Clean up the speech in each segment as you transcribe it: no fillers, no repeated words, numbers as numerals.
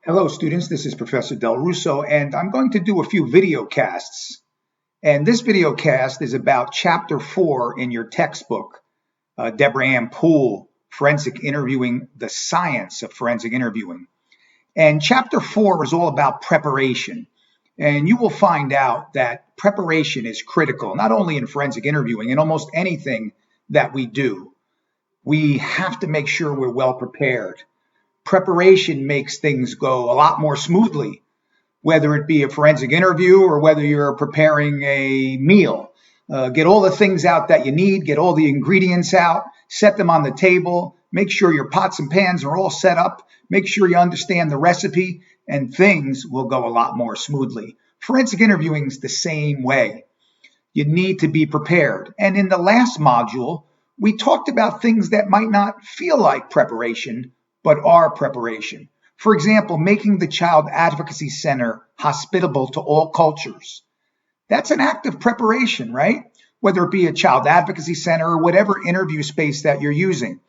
Hello students, this is Professor Del Russo and I'm going to do a few video casts. And this video cast is about Chapter 4 in your textbook, Debra and Poole, Forensic Interviewing, the Science of Forensic Interviewing. And Chapter 4 is all about preparation. And you will find out that preparation is critical, not only in forensic interviewing, in almost anything that we do. We have to make sure we're well prepared. Preparation makes things go a lot more smoothly, whether it be a forensic interview or whether you're preparing a meal. Get all the things out that you need, get all the ingredients out, set them on the table, make sure your pots and pans are all set up, make sure you understand the recipe, and things will go a lot more smoothly. Forensic interviewing is the same way. You need to be prepared. And in the last module, we talked about things that might not feel like preparation, but are preparation. For example, making the Child Advocacy Center hospitable to all cultures. That's an act of preparation, right? Whether it be a Child Advocacy Center or whatever interview space that you're using.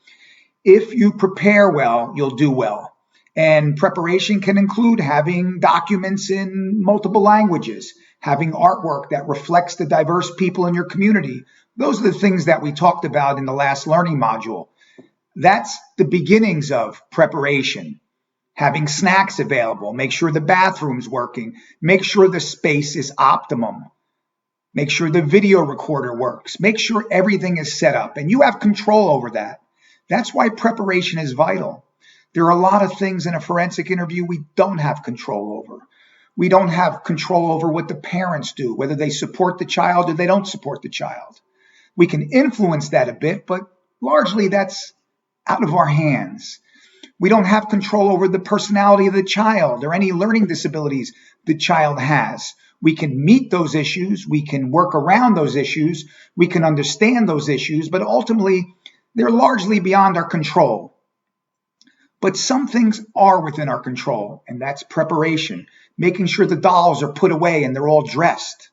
If you prepare well, you'll do well. And preparation can include having documents in multiple languages, having artwork that reflects the diverse people in your community. Those are the things that we talked about in the last learning module. That's the beginnings of preparation. Having snacks available, make sure the bathroom's working, make sure the space is optimum, make sure the video recorder works, make sure everything is set up, and you have control over that. That's why preparation is vital. There are a lot of things in a forensic interview we don't have control over. We don't have control over what the parents do, whether they support the child or they don't support the child. We can influence that a bit, but largely that's out of our hands. We don't have control over the personality of the child or any learning disabilities the child has. We can meet those issues, we can work around those issues, we can understand those issues, but ultimately they're largely beyond our control. But some things are within our control, and that's preparation, making sure the dolls are put away and they're all dressed,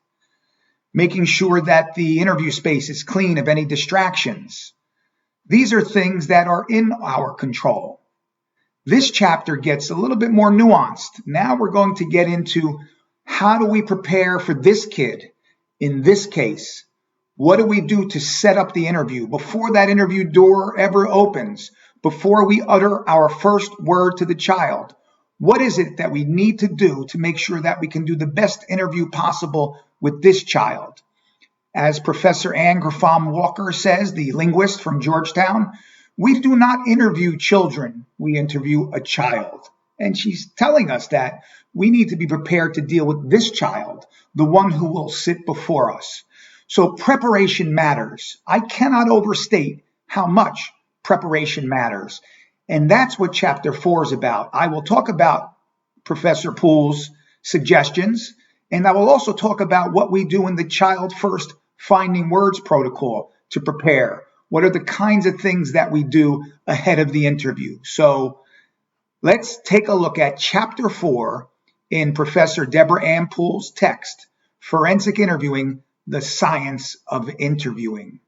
making sure that the interview space is clean of any distractions. These are things that are in our control. This chapter gets a little bit more nuanced. Now we're going to get into how do we prepare for this kid in this case? What do we do to set up the interview before that interview door ever opens, before we utter our first word to the child? What is it that we need to do to make sure that we can do the best interview possible with this child? As Professor Anne Grafam Walker says, the linguist from Georgetown, we do not interview children, we interview a child. And she's telling us that we need to be prepared to deal with this child, the one who will sit before us. So preparation matters. I cannot overstate how much preparation matters. And that's what Chapter 4 is about. I will talk about Professor Poole's suggestions, and I will also talk about what we do in the Child First Finding Words protocol to prepare. What are the kinds of things that we do ahead of the interview? So let's take a look at Chapter 4 in Professor Debra Ann Poole's text, Forensic Interviewing, the Science of Interviewing.